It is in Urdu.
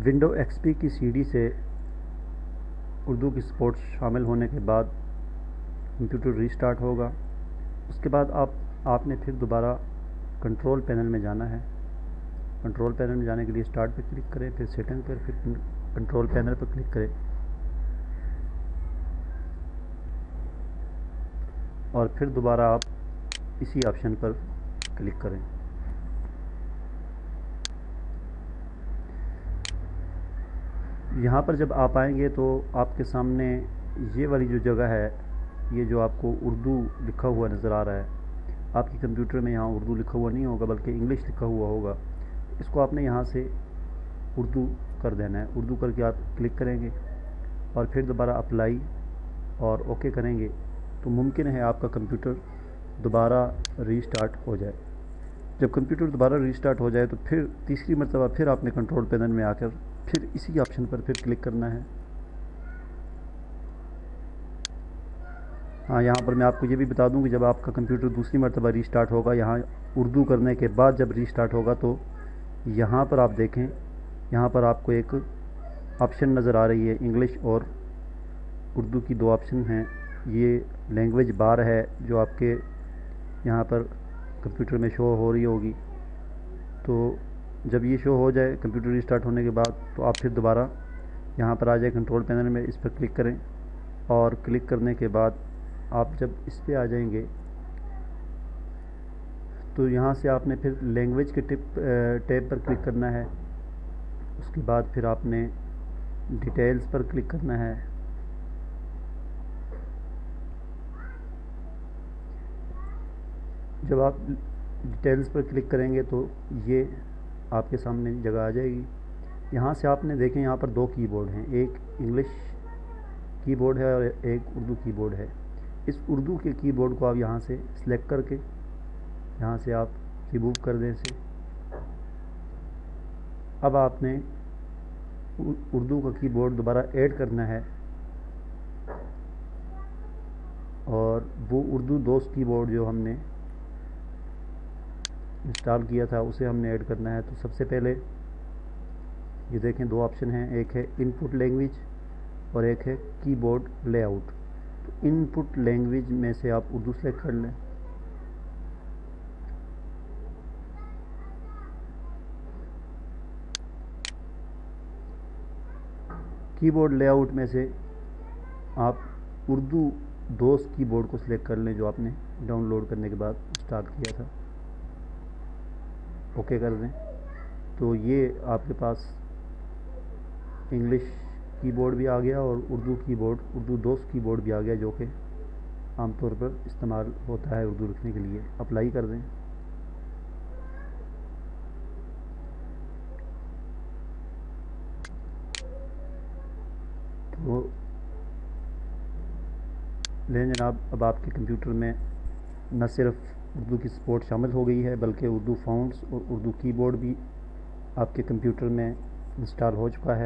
ونڈو ایکس پی کی سی ڈی سے اردو کی سپورٹ شامل ہونے کے بعد کمپیوٹر ریسٹارٹ ہوگا. اس کے بعد آپ نے پھر دوبارہ کنٹرول پینل میں جانا ہے. کنٹرول پینل میں جانے کے لیے اسٹارٹ پہ کلک کریں, پھر سیٹنگ پر, پھر کنٹرول پینل پر کلک کریں اور پھر دوبارہ آپ اسی آپشن پر کلک کریں. یہاں پر جب آپ آئیں گے تو آپ کے سامنے یہ والی جو جگہ ہے, یہ جو آپ کو اردو لکھا ہوا نظر آ رہا ہے, آپ کے کمپیوٹر میں یہاں اردو لکھا ہوا نہیں ہوگا بلکہ انگلش لکھا ہوا ہوگا. اس کو آپ نے یہاں سے اردو کر دینا ہے. اردو کر کے آپ کلک کریں گے اور پھر دوبارہ اپلائی اور اوکے کریں گے تو ممکن ہے آپ کا کمپیوٹر دوبارہ ریسٹارٹ ہو جائے. جب کمپیوٹر دوبارہ ریسٹارٹ ہو جائے تو پھر تیسری مرتبہ پھر آپ نے کنٹرول پینل میں آ کر پھر اسی آپشن پر پھر کلک کرنا ہے. ہاں, یہاں پر میں آپ کو یہ بھی بتا دوں کہ جب آپ کا کمپیوٹر دوسری مرتبہ ریسٹارٹ ہوگا, یہاں اردو کرنے کے بعد جب ریسٹارٹ ہوگا تو یہاں پر آپ دیکھیں, یہاں پر آپ کو ایک آپشن نظر آ رہی ہے انگلش اور اردو کی دو آپشن ہیں. یہ لینگویج بار ہے جو آپ کے یہاں پر کمپیوٹر میں شو ہو رہی ہوگی. تو جب یہ شو ہو جائے کمپیوٹر ریسٹارٹ ہونے کے بعد تو آپ پھر دوبارہ یہاں پر آ جائے کنٹرول پینل میں, اس پر کلک کریں اور کلک کرنے کے بعد آپ جب اس پہ آ جائیں گے تو یہاں سے آپ نے پھر لینگویج کے ٹیب پر کلک کرنا ہے. اس کے بعد پھر آپ نے ڈیٹیلز پر کلک کرنا ہے. جب آپ ڈیٹیلز پر کلک کریں گے تو یہ آپ کے سامنے جگہ آ جائے گی. یہاں سے آپ نے دیکھیں یہاں پر دو کی بورڈ ہیں, ایک انگلش کی بورڈ ہے اور ایک اردو کی بورڈ ہے. اس اردو کے کی بورڈ کو آپ یہاں سے سلیکٹ کر کے یہاں سے آپ ریموو کر دیں اسے. اب آپ نے اردو کا کی بورڈ دوبارہ ایڈ کرنا ہے اور وہ اردو دوست کی بورڈ جو ہم نے انسٹال کیا تھا اسے ہم نے ایڈ کرنا ہے. تو سب سے پہلے یہ دیکھیں دو آپشن ہیں, ایک ہے ان پٹ لینگویج اور ایک ہے کی بورڈ لے آؤٹ. تو ان پٹ لینگویج میں سے آپ اردو سلیکٹ کر لیں. کی بورڈ لے آؤٹ میں سے آپ اردو دوست کی بورڈ کو سلیکٹ کر لیں جو آپ نے ڈاؤن لوڈ کرنے کے بعد انسٹال کیا تھا. اوکے کر دیں تو یہ آپ کے پاس انگلش کی بورڈ بھی آ گیا اور اردو کی بورڈ, اردو دوست کی بورڈ بھی آ گیا جو کہ عام طور پر استعمال ہوتا ہے اردو لکھنے کے لیے. اپلائی کر دیں. تو لیں جناب, اب آپ کے کمپیوٹر میں نہ صرف اردو کی سپورٹ شامل ہو گئی ہے بلکہ اردو فونٹس اور اردو کی بورڈ بھی آپ کے کمپیوٹر میں انسٹال ہو چکا ہے.